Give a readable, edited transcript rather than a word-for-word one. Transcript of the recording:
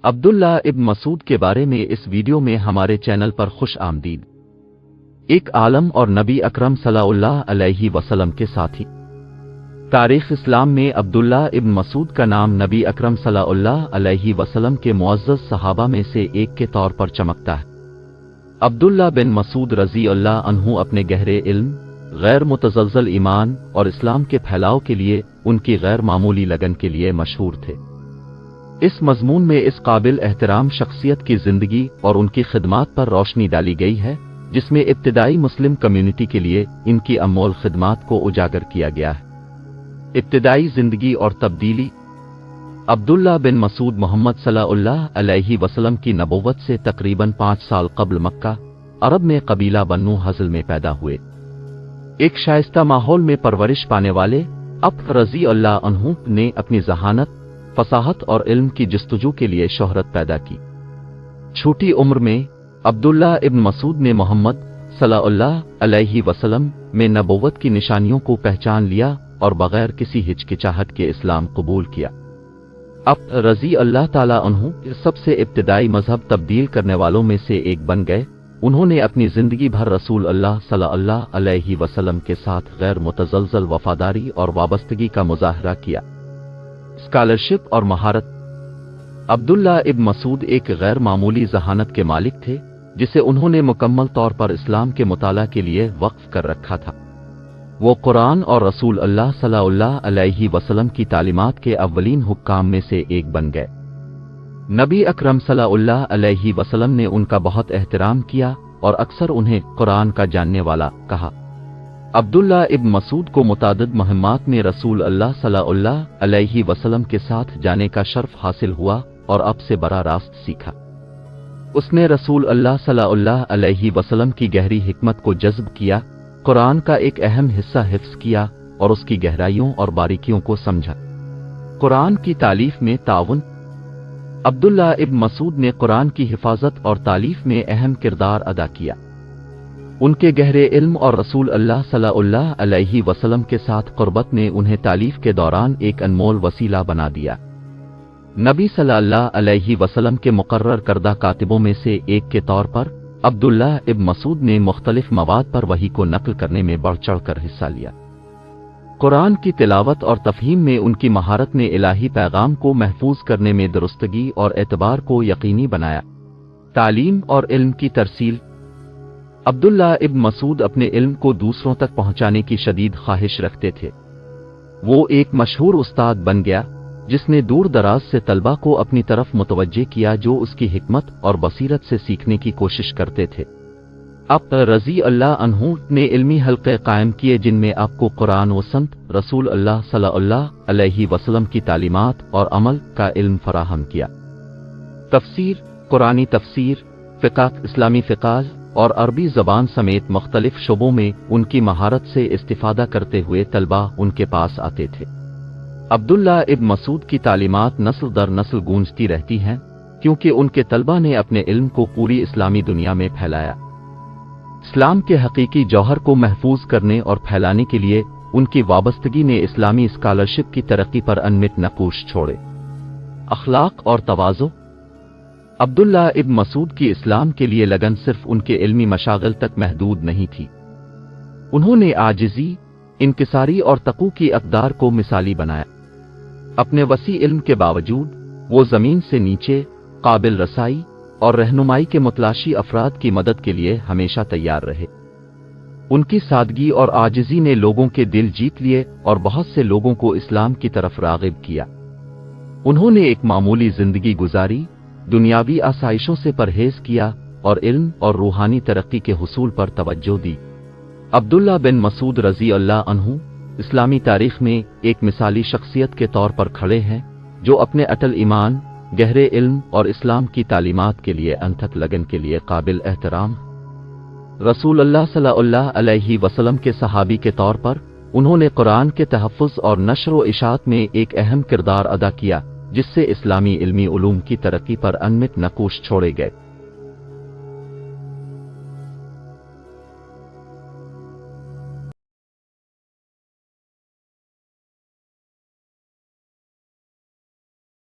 عبداللہ ابن مسعود کے بارے میں اس ویڈیو میں ہمارے چینل پر خوش آمدید۔ ایک عالم اور نبی اکرم صلی اللہ علیہ وسلم کے ساتھی۔ تاریخ اسلام میں عبداللہ ابن مسعود کا نام نبی اکرم صلی اللہ علیہ وسلم کے معزز صحابہ میں سے ایک کے طور پر چمکتا ہے۔ عبداللہ بن مسعود رضی اللہ عنہ اپنے گہرے علم، غیر متزلزل ایمان اور اسلام کے پھیلاؤ کے لیے ان کی غیر معمولی لگن کے لیے مشہور تھے۔ اس مضمون میں اس قابل احترام شخصیت کی زندگی اور ان کی خدمات پر روشنی ڈالی گئی ہے، جس میں ابتدائی مسلم کمیونٹی کے لیے ان کی انمول خدمات کو اجاگر کیا گیا ہے۔ ابتدائی زندگی اور تبدیلی۔ عبداللہ بن مسعود محمد صلی اللہ علیہ وسلم کی نبوت سے تقریباً 5 سال قبل مکہ، عرب میں قبیلہ بنو حضل میں پیدا ہوئے۔ ایک شائستہ ماحول میں پرورش پانے والے اب رضی اللہ عنہ نے اپنی ذہانت، فصاحت اور علم کی جستجو کے لیے شہرت پیدا کی۔ چھوٹی عمر میں عبداللہ ابن مسعود نے محمد صلی اللہ علیہ وسلم میں نبوت کی نشانیوں کو پہچان لیا اور بغیر کسی ہچکچاہٹ کے اسلام قبول کیا۔ اب رضی اللہ تعالی عنہ سب سے ابتدائی مذہب تبدیل کرنے والوں میں سے ایک بن گئے۔ انہوں نے اپنی زندگی بھر رسول اللہ صلی اللہ علیہ وسلم کے ساتھ غیر متزلزل وفاداری اور وابستگی کا مظاہرہ کیا۔ اسکالرشپ اور مہارت۔ عبداللہ ابن مسعود ایک غیر معمولی ذہانت کے مالک تھے، جسے انہوں نے مکمل طور پر اسلام کے مطالعہ کے لیے وقف کر رکھا تھا۔ وہ قرآن اور رسول اللہ صلی اللہ علیہ وسلم کی تعلیمات کے اولین حکام میں سے ایک بن گئے۔ نبی اکرم صلی اللہ علیہ وسلم نے ان کا بہت احترام کیا اور اکثر انہیں قرآن کا جاننے والا کہا۔ عبداللہ ابن مسعود کو متعدد مہمات میں رسول اللہ صلی اللہ علیہ وسلم کے ساتھ جانے کا شرف حاصل ہوا اور اب سے براہ راست سیکھا۔ اس نے رسول اللہ صلی اللہ علیہ وسلم کی گہری حکمت کو جذب کیا، قرآن کا ایک اہم حصہ حفظ کیا اور اس کی گہرائیوں اور باریکیوں کو سمجھا۔ قرآن کی تالیف میں تعاون۔ عبداللہ ابن مسعود نے قرآن کی حفاظت اور تالیف میں اہم کردار ادا کیا۔ ان کے گہرے علم اور رسول اللہ صلی اللہ علیہ وسلم کے ساتھ قربت نے انہیں تالیف کے دوران ایک انمول وسیلہ بنا دیا۔ نبی صلی اللہ علیہ وسلم کے مقرر کردہ کاتبوں میں سے ایک کے طور پر عبداللہ ابن مسعود نے مختلف مواد پر وحی کو نقل کرنے میں بڑھ چڑھ کر حصہ لیا۔ قرآن کی تلاوت اور تفہیم میں ان کی مہارت نے الہی پیغام کو محفوظ کرنے میں درستگی اور اعتبار کو یقینی بنایا۔ تعلیم اور علم کی ترسیل۔ عبداللہ ابن مسعود اپنے علم کو دوسروں تک پہنچانے کی شدید خواہش رکھتے تھے۔ وہ ایک مشہور استاد بن گیا، جس نے دور دراز سے طلبہ کو اپنی طرف متوجہ کیا جو اس کی حکمت اور بصیرت سے سیکھنے کی کوشش کرتے تھے۔ اب رضی اللہ عنہ نے علمی حلقے قائم کیے جن میں آپ کو قرآن و سنت، رسول اللہ صلی اللہ علیہ وسلم کی تعلیمات اور عمل کا علم فراہم کیا۔ تفسیر، قرآنی تفسیر، فقہ، اسلامی فقہ اور عربی زبان سمیت مختلف شعبوں میں ان کی مہارت سے استفادہ کرتے ہوئے طلبہ ان کے پاس آتے تھے۔ عبداللہ ابن مسعود کی تعلیمات نسل در نسل گونجتی رہتی ہیں، کیونکہ ان کے طلبہ نے اپنے علم کو پوری اسلامی دنیا میں پھیلایا۔ اسلام کے حقیقی جوہر کو محفوظ کرنے اور پھیلانے کے لیے ان کی وابستگی نے اسلامی اسکالرشپ کی ترقی پر انمٹ نقوش چھوڑے۔ اخلاق اور تواضع۔ عبداللہ ابن مسعود کی اسلام کے لیے لگن صرف ان کے علمی مشاغل تک محدود نہیں تھی۔ انہوں نے عاجزی، انکساری اور تقوی کی اقدار کو مثالی بنایا۔ اپنے وسیع علم کے باوجود وہ زمین سے نیچے، قابل رسائی اور رہنمائی کے متلاشی افراد کی مدد کے لیے ہمیشہ تیار رہے۔ ان کی سادگی اور عاجزی نے لوگوں کے دل جیت لیے اور بہت سے لوگوں کو اسلام کی طرف راغب کیا۔ انہوں نے ایک معمولی زندگی گزاری، دنیاوی آسائشوں سے پرہیز کیا اور علم اور روحانی ترقی کے حصول پر توجہ دی۔ عبداللہ بن مسعود رضی اللہ عنہ اسلامی تاریخ میں ایک مثالی شخصیت کے طور پر کھڑے ہیں، جو اپنے اٹل ایمان، گہرے علم اور اسلام کی تعلیمات کے لیے انتھک لگن کے لیے قابل احترام۔ رسول اللہ صلی اللہ علیہ وسلم کے صحابی کے طور پر انہوں نے قرآن کے تحفظ اور نشر و اشاعت میں ایک اہم کردار ادا کیا، جس سے اسلامی علمی علوم کی ترقی پر انمٹ نقوش چھوڑے گئے۔